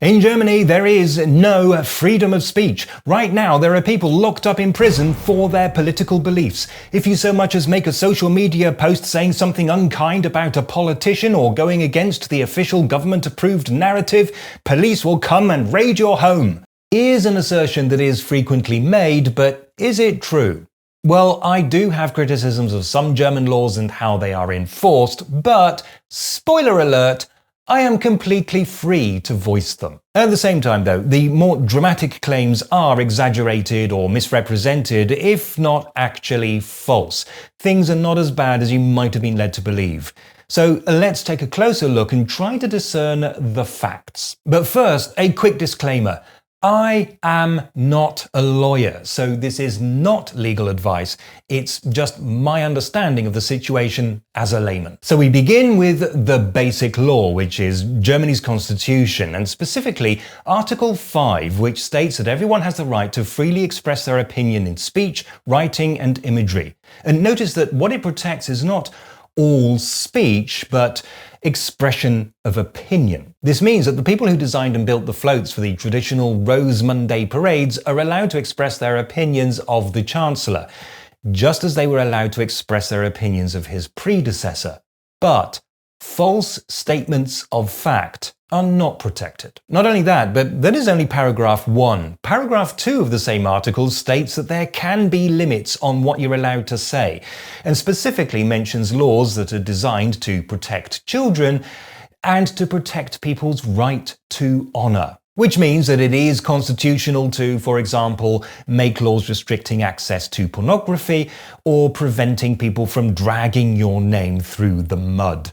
In Germany, there is no freedom of speech. Right now, there are people locked up in prison for their political beliefs. If you so much as make a social media post saying something unkind about a politician or going against the official government-approved narrative, police will come and raid your home. Here's an assertion that is frequently made, but is it true? Well, I do have criticisms of some German laws and how they are enforced, but, spoiler alert, I am completely free to voice them. At the same time, though, the more dramatic claims are exaggerated or misrepresented, if not actually false. Things are not as bad as you might have been led to believe. So let's take a closer look and try to discern the facts. But first, a quick disclaimer. I am not a lawyer, so this is not legal advice. It's just my understanding of the situation as a layman. So we begin with the basic law, which is Germany's constitution, and specifically Article 5, which states that everyone has the right to freely express their opinion in speech, writing, and imagery. And notice that what it protects is not all speech, but expression of opinion. This means that the people who designed and built the floats for the traditional Rose Monday parades are allowed to express their opinions of the Chancellor, just as they were allowed to express their opinions of his predecessor. But false statements of fact are not protected. Not only that, but that is only paragraph 1. Paragraph 2 of the same article states that there can be limits on what you're allowed to say, and specifically mentions laws that are designed to protect children and to protect people's right to honor. Which means that it is constitutional to, for example, make laws restricting access to pornography or preventing people from dragging your name through the mud.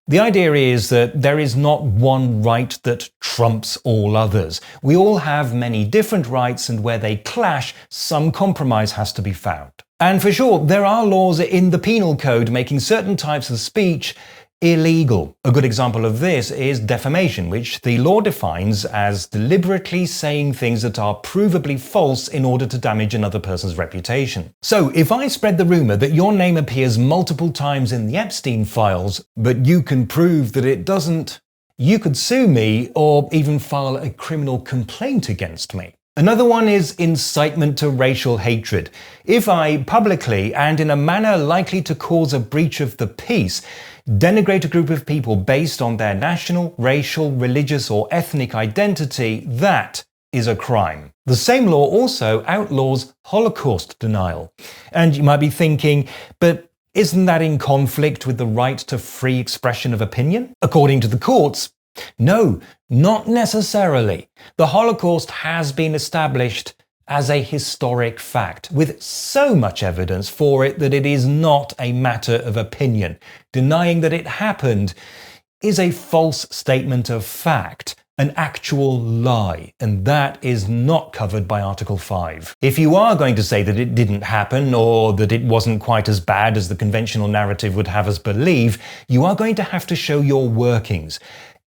The idea is that there is not one right that trumps all others. We all have many different rights, and where they clash, some compromise has to be found. And for sure, there are laws in the penal code making certain types of speech illegal. A good example of this is defamation, which the law defines as deliberately saying things that are provably false in order to damage another person's reputation. So, if I spread the rumor that your name appears multiple times in the Epstein files, but you can prove that it doesn't, you could sue me or even file a criminal complaint against me. Another one is incitement to racial hatred. If I publicly and in a manner likely to cause a breach of the peace denigrate a group of people based on their national, racial, religious, or ethnic identity, that is a crime. The same law also outlaws Holocaust denial. And you might be thinking, but isn't that in conflict with the right to free expression of opinion? According to the courts, no, not necessarily. The Holocaust has been established as a historic fact, with so much evidence for it that it is not a matter of opinion. Denying that it happened is a false statement of fact, an actual lie, and that is not covered by Article 5. If you are going to say that it didn't happen, or that it wasn't quite as bad as the conventional narrative would have us believe, you are going to have to show your workings.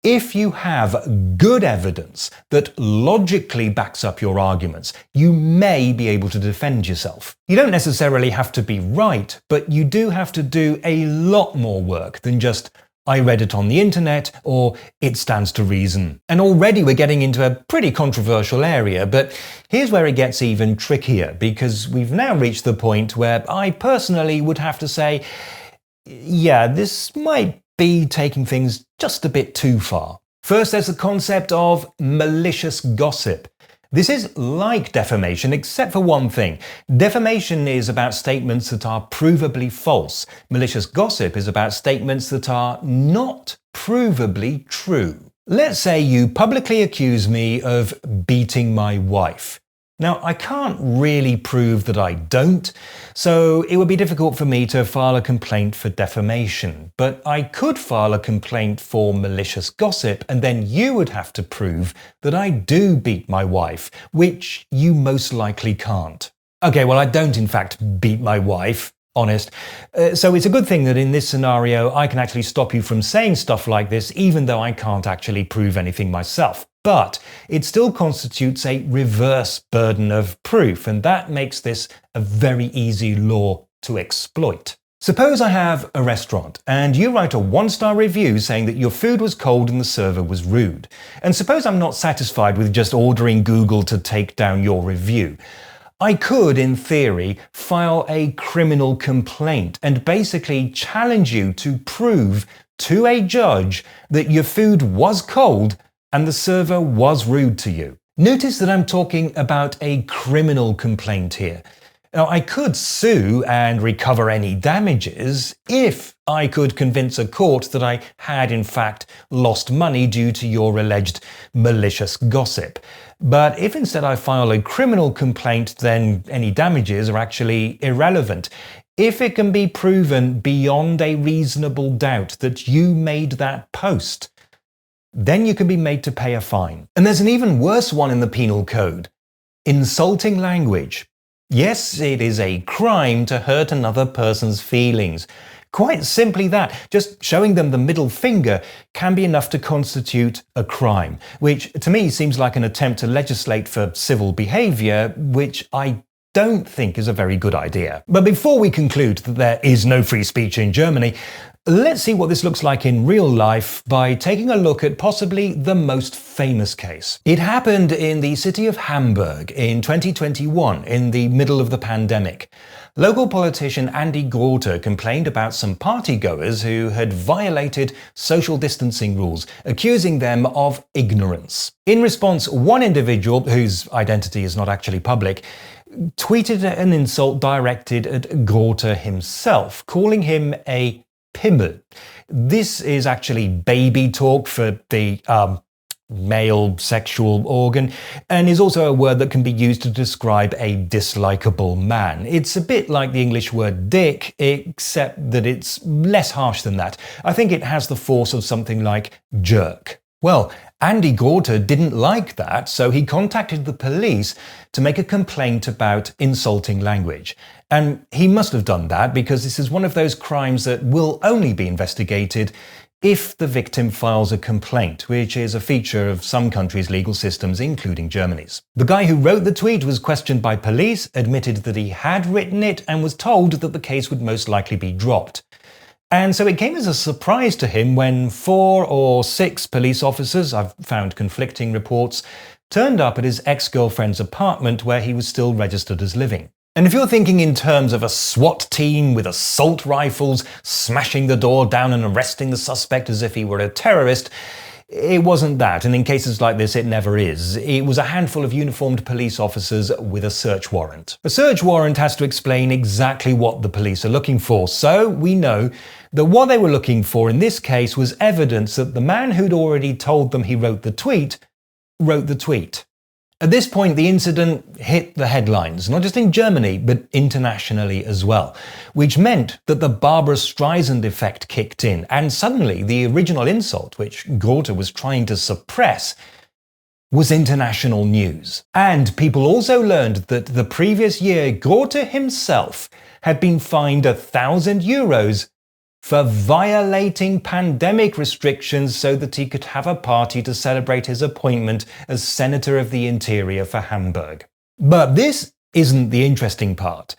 If you have good evidence that logically backs up your arguments, you may be able to defend yourself. You don't necessarily have to be right, but you do have to do a lot more work than just, I read it on the internet, or it stands to reason. And already we're getting into a pretty controversial area, but here's where it gets even trickier, because we've now reached the point where I personally would have to say, yeah, this might be taking things just a bit too far. First, there's the concept of malicious gossip. This is like defamation, except for one thing. Defamation is about statements that are provably false. Malicious gossip is about statements that are not provably true. Let's say you publicly accuse me of beating my wife. Now, I can't really prove that I don't, so it would be difficult for me to file a complaint for defamation. But I could file a complaint for malicious gossip, and then you would have to prove that I do beat my wife, which you most likely can't. Okay, well, I don't in fact beat my wife. Honest. So it's a good thing that in this scenario I can actually stop you from saying stuff like this, even though I can't actually prove anything myself. But it still constitutes a reverse burden of proof, and that makes this a very easy law to exploit. Suppose I have a restaurant and you write a 1-star review saying that your food was cold and the server was rude. And suppose I'm not satisfied with just ordering Google to take down your review. I could, in theory, file a criminal complaint and basically challenge you to prove to a judge that your food was cold and the server was rude to you. Notice that I'm talking about a criminal complaint here. Now, I could sue and recover any damages if I could convince a court that I had in fact lost money due to your alleged malicious gossip. But if instead I file a criminal complaint, then any damages are actually irrelevant. If it can be proven beyond a reasonable doubt that you made that post, then you can be made to pay a fine. And there's an even worse one in the penal code: insulting language. Yes, it is a crime to hurt another person's feelings. Quite simply that, just showing them the middle finger can be enough to constitute a crime, which to me seems like an attempt to legislate for civil behaviour, which I don't think is a very good idea. But before we conclude that there is no free speech in Germany, let's see what this looks like in real life by taking a look at possibly the most famous case. It happened in the city of Hamburg in 2021, in the middle of the pandemic. Local politician Andy Grote complained about some partygoers who had violated social distancing rules, accusing them of ignorance. In response, one individual, whose identity is not actually public, tweeted an insult directed at Grote himself, calling him a Pimmel. This is actually baby talk for the male sexual organ, and is also a word that can be used to describe a dislikable man. It's a bit like the English word dick, except that it's less harsh than that. I think it has the force of something like jerk. Well, Andy Grote didn't like that, so he contacted the police to make a complaint about insulting language. And he must have done that because this is one of those crimes that will only be investigated if the victim files a complaint, which is a feature of some countries' legal systems, including Germany's. The guy who wrote the tweet was questioned by police, admitted that he had written it, and was told that the case would most likely be dropped. And so it came as a surprise to him when 4 or 6 police officers, I've found conflicting reports, turned up at his ex-girlfriend's apartment where he was still registered as living. And if you're thinking in terms of a SWAT team with assault rifles smashing the door down and arresting the suspect as if he were a terrorist, it wasn't that, and in cases like this it never is. It was a handful of uniformed police officers with a search warrant. A search warrant has to explain exactly what the police are looking for, so we know that what they were looking for in this case was evidence that the man who'd already told them he wrote the tweet. At this point, the incident hit the headlines, not just in Germany, but internationally as well, which meant that the Barbara Streisand effect kicked in, and suddenly the original insult, which Grote was trying to suppress, was international news. And people also learned that the previous year, Grote himself had been fined €1,000 for violating pandemic restrictions so that he could have a party to celebrate his appointment as Senator of the Interior for Hamburg. But this isn't the interesting part.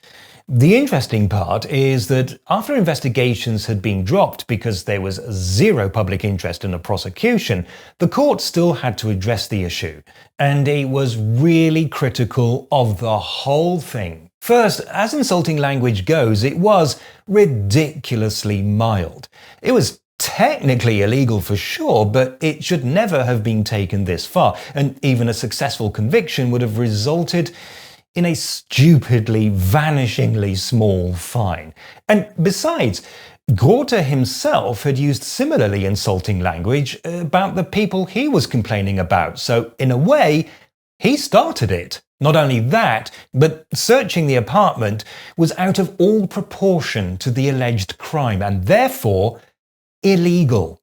The interesting part is that after investigations had been dropped because there was zero public interest in a prosecution, the court still had to address the issue, and it was really critical of the whole thing. First, as insulting language goes, it was ridiculously mild. It was technically illegal for sure, but it should never have been taken this far, and even a successful conviction would have resulted in a stupidly, vanishingly small fine. And besides, Grote himself had used similarly insulting language about the people he was complaining about, so in a way, he started it. Not only that, but searching the apartment was out of all proportion to the alleged crime and therefore illegal.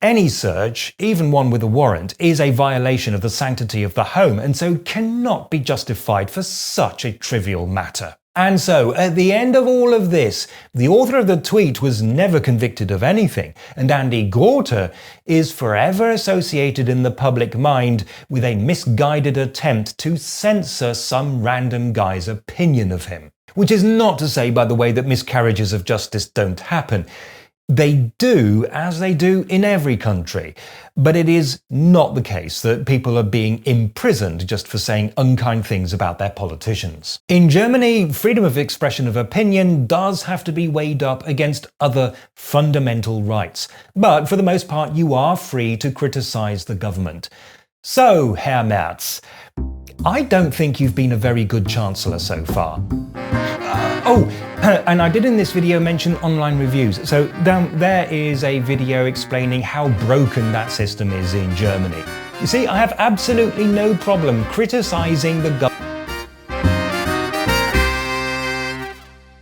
Any search, even one with a warrant, is a violation of the sanctity of the home and so cannot be justified for such a trivial matter. And so, at the end of all of this, the author of the tweet was never convicted of anything, and Andy Grote is forever associated in the public mind with a misguided attempt to censor some random guy's opinion of him. Which is not to say, by the way, that miscarriages of justice don't happen. They do, as they do in every country. But it is not the case that people are being imprisoned just for saying unkind things about their politicians. In Germany, freedom of expression of opinion does have to be weighed up against other fundamental rights. But for the most part, you are free to criticize the government. So, Herr Merz, I don't think you've been a very good chancellor so far. And I did in this video mention online reviews. So down there is a video explaining how broken that system is in Germany. You see, I have absolutely no problem criticizing the government.